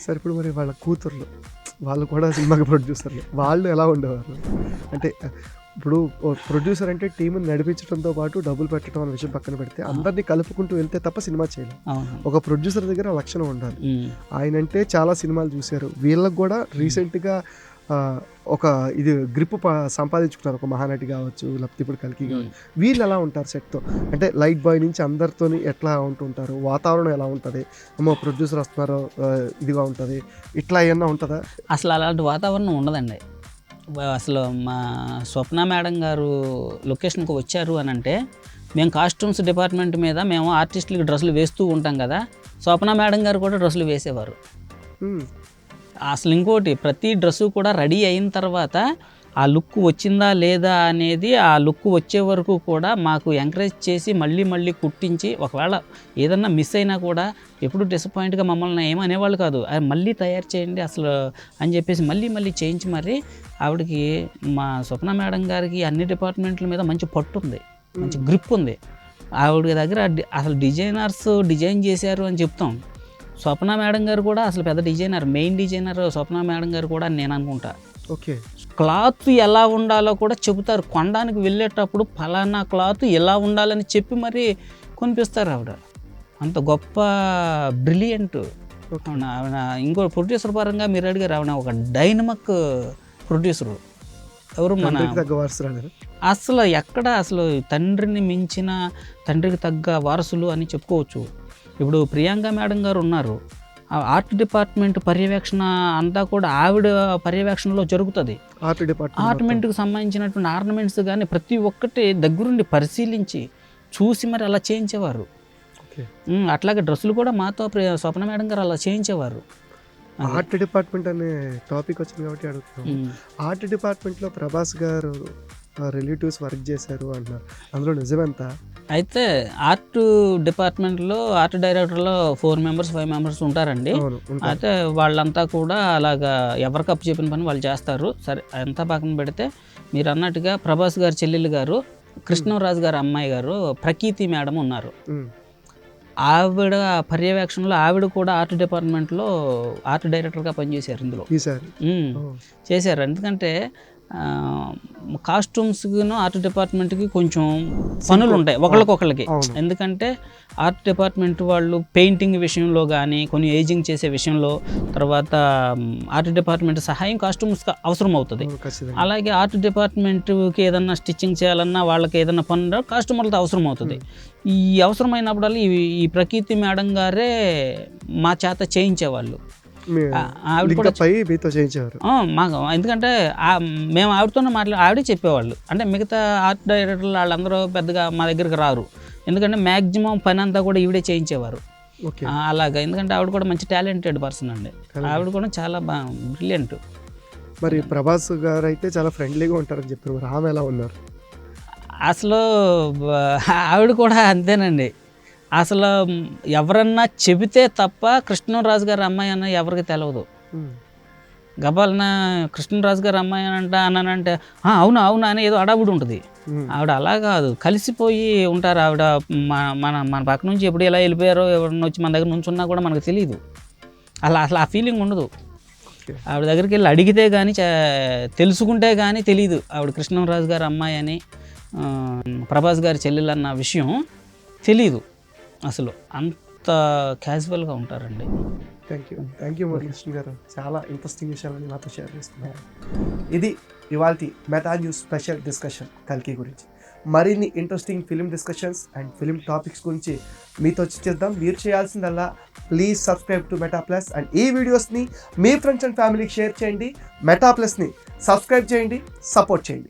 సరే ఇప్పుడు మరి వాళ్ళ కూతుర్లు వాళ్ళు కూడా సినిమాకి ప్రొడ్యూసర్లు, వాళ్ళు ఎలా ఉండేవారు? అంటే ఇప్పుడు ప్రొడ్యూసర్ అంటే టీంని నడిపించడంతో పాటు డబ్బులు పెట్టడం అనే విషయం పక్కన పెడితే అందరినీ కలుపుకుంటూ వెళ్తే తప్ప సినిమా చేయలేం. ఒక ప్రొడ్యూసర్ దగ్గర లక్షణం ఉండాలి. ఆయన అంటే చాలా సినిమాలు చూశారు. వీళ్ళకి కూడా రీసెంట్గా ఒక ఇది గ్రిప్ సంపాదించుకున్నారు. ఒక మహానటి కావచ్చు, లేకపోతే ఇప్పుడు కల్కి కావచ్చు. వీళ్ళు ఎలా ఉంటారు సెట్తో? అంటే లైట్ బాయ్ నుంచి అందరితో ఎట్లా ఉంటుంటారు? వాతావరణం ఎలా ఉంటుంది? ఏమో ప్రొడ్యూసర్ వస్తున్నారు ఇదిగా ఉంటుంది, ఇట్లా ఏమన్నా ఉంటుందా? అసలు అలాంటి వాతావరణం ఉండదండి. అసలు మా స్వప్న మేడం గారు లొకేషన్కి వచ్చారు అని అంటే మేము కాస్ట్యూమ్స్ డిపార్ట్మెంట్ మీద మేము ఆర్టిస్టులకి డ్రెస్సులు వేస్తూ ఉంటాం కదా, స్వప్న మేడం గారు కూడా డ్రెస్సులు వేసేవారు. అసలు ఇంకోటి, ప్రతి డ్రెస్సు కూడా రెడీ అయిన తర్వాత ఆ లుక్ వచ్చిందా లేదా అనేది ఆ లుక్ వచ్చే వరకు కూడా మాకు ఎంకరేజ్ చేసి మళ్ళీ మళ్ళీ కుట్టించి, ఒకవేళ ఏదన్నా మిస్ అయినా కూడా ఎప్పుడు డిసప్పాయింట్గా మమ్మల్ని ఏమనేవాళ్ళు కాదు. మళ్ళీ తయారు చేయండి అసలు అని చెప్పేసి మళ్ళీ మళ్ళీ చేయించి మరి ఆవిడకి, మా స్వప్న మేడం గారికి అన్ని డిపార్ట్మెంట్ల మీద మంచి పట్టు ఉంది, మంచి గ్రిప్ ఉంది. ఆవిడ దగ్గర అసలు డిజైనర్స్ డిజైన్ చేశారు అని చెప్తాం. స్వప్న మేడం గారు కూడా అసలు పెద్ద డిజైనర్, మెయిన్ డిజైనర్ స్వప్న మేడం గారు కూడా నేను అనుకుంటా. ఓకే, క్లాత్ ఎలా ఉండాలో కూడా చెబుతారు. కొనడానికి వెళ్ళేటప్పుడు ఫలానా క్లాత్ ఎలా ఉండాలని చెప్పి మరి కొనిపిస్తారు. ఆవిడ అంత గొప్ప బ్రిలియంట్. ఆవిడ ఇంకో ప్రొడ్యూసర్ పరంగా మీరు అడిగారు, ఆవిడ ఒక డైనమిక్ ప్రొడ్యూసరు. ఎవరు మన అసలు ఎక్కడ అసలు తండ్రిని మించిన, తండ్రికి తగ్గ వారసులు అని చెప్పుకోవచ్చు. ఇప్పుడు ప్రియాంక మేడం గారు ఉన్నారు, ఆర్ట్ డిపార్ట్మెంట్ పర్యవేక్షణ అంతా కూడా ఆవిడ పర్యవేక్షణలో జరుగుతుంది. ఆర్నమెంట్కి సంబంధించినటువంటి ఆర్నమెంట్స్ కానీ ప్రతి ఒక్కటి దగ్గరుండి పరిశీలించి చూసి మరి అలా చేయించేవారు. అట్లాగే డ్రెస్సులు కూడా మాతో స్వప్న మేడం గారు అలా చేయించేవారు. ఆర్ట్ డిపార్ట్మెంట్ అనే టాపిక్ వచ్చింది కాబట్టి అడుగుతున్నాం. ఆర్ట్ డిపార్ట్మెంట్లో ప్రభాస్ గారు రిలేటివ్స్ వర్క్ చేశారు అంటున్నారు, అందులో నిజమెంత? అయితే ఆర్ట్ డిపార్ట్మెంట్లో ఆర్ట్ డైరెక్టర్లో 4 మెంబర్స్ 5 మెంబర్స్ ఉంటారండి. అయితే వాళ్ళంతా కూడా అలాగా ఎవరికి అప్పు చెప్పిన పని వాళ్ళు చేస్తారు. సరే అంతా పక్కన పెడితే మీరు అన్నట్టుగా ప్రభాస్ గారి చెల్లెలు గారు, కృష్ణరాజు గారి అమ్మాయి గారు ప్రకీర్తి మేడం ఉన్నారు. ఆవిడ పర్యవేక్షణలో ఆవిడ కూడా ఆర్ట్ డిపార్ట్మెంట్లో ఆర్ట్ డైరెక్టర్గా పనిచేశారు. ఇందులో చేశారు. ఎందుకంటే కాస్ట్యూమ్స్కిను ఆర్ట్ డిపార్ట్మెంట్కి కొంచెం పనులు ఉంటాయి ఒకళ్ళకొకళ్ళకి. ఎందుకంటే ఆర్ట్ డిపార్ట్మెంట్ వాళ్ళు పెయింటింగ్ విషయంలో కానీ, కొన్ని ఏజింగ్ చేసే విషయంలో, తర్వాత ఆర్ట్ డిపార్ట్మెంట్ సహాయం కాస్ట్యూమ్స్ అవసరం అవుతుంది. అలాగే ఆర్ట్ డిపార్ట్మెంట్కి ఏదన్నా స్టిచ్చింగ్ చేయాలన్నా వాళ్ళకి ఏదన్నా పని కాస్ట్యూమర్లతో అవసరం అవుతుంది. ఈ అవసరమైనప్పుడల్లా ఈ ప్రకీర్తి మేడం గారే మా చేత చేయించేవాళ్ళు. ఆవిడ కూడా మాకు, ఎందుకంటే మేము ఆవిడతోనే ఆవిడే చెప్పేవాళ్ళు. అంటే మిగతా ఆర్ట్ డైరెక్టర్లు వాళ్ళందరూ పెద్దగా మా దగ్గరికి రారు, ఎందుకంటే మ్యాక్సిమం పని అంతా కూడా ఈవిడే చేయించేవారు. అలాగా, ఎందుకంటే ఆవిడ కూడా మంచి టాలెంటెడ్ పర్సన్ అండి. ఆవిడ కూడా చాలా బ్రిలియంట్. మరి ప్రభాస్ గారు అయితే చాలా ఫ్రెండ్లీగా ఉంటారని చెప్పారు, ఆమె ఎలా ఉన్నారు? అసలు ఆవిడ కూడా అంతేనండి. అసలు ఎవరన్నా చెబితే తప్ప కృష్ణరాజు గారి అమ్మాయి అన్న ఎవరికి తెలియదు. గబాలన కృష్ణరాజు గారి అమ్మాయి అన్నానంటే అవునా అవునా అని ఏదో అడావుడు ఉంటుంది. ఆవిడ అలా కాదు, కలిసిపోయి ఉంటారు. ఆవిడ మన పక్క నుంచి ఎప్పుడు ఎలా వెళ్ళిపోయారో, ఎవరన్నా వచ్చి మన దగ్గర నుంచి ఉన్నా కూడా మనకు తెలియదు. అసలు ఆ ఫీలింగ్ ఉండదు. ఆవిడ దగ్గరికి వెళ్ళి అడిగితే కానీ, తెలుసుకుంటే కానీ తెలియదు ఆవిడ కృష్ణరాజు గారి అమ్మాయి అని, ప్రభాస్ గారి చెల్లెలు అన్న విషయం తెలీదు. అసలు అంత క్యాజువల్గా ఉంటారండి. థ్యాంక్ యూ మురళీకృష్ణ గారు, చాలా ఇంట్రెస్టింగ్ విషయాలని నాతో షేర్ చేసుకున్నారు. ఇది ఇవాల్టి మెటా న్యూస్ స్పెషల్ డిస్కషన్ కల్కి గురించి. మరిన్ని interesting film discussions and film topics గురించి మీతో చేద్దాం. మీరు చేయాల్సిందల్లా please subscribe to meta plus and ఈ వీడియోస్ని మీ ఫ్రెండ్స్ అండ్ ఫ్యామిలీకి షేర్ చేయండి. మెటా ప్లస్ని సబ్స్క్రైబ్ చేయండి, సపోర్ట్ చేయండి.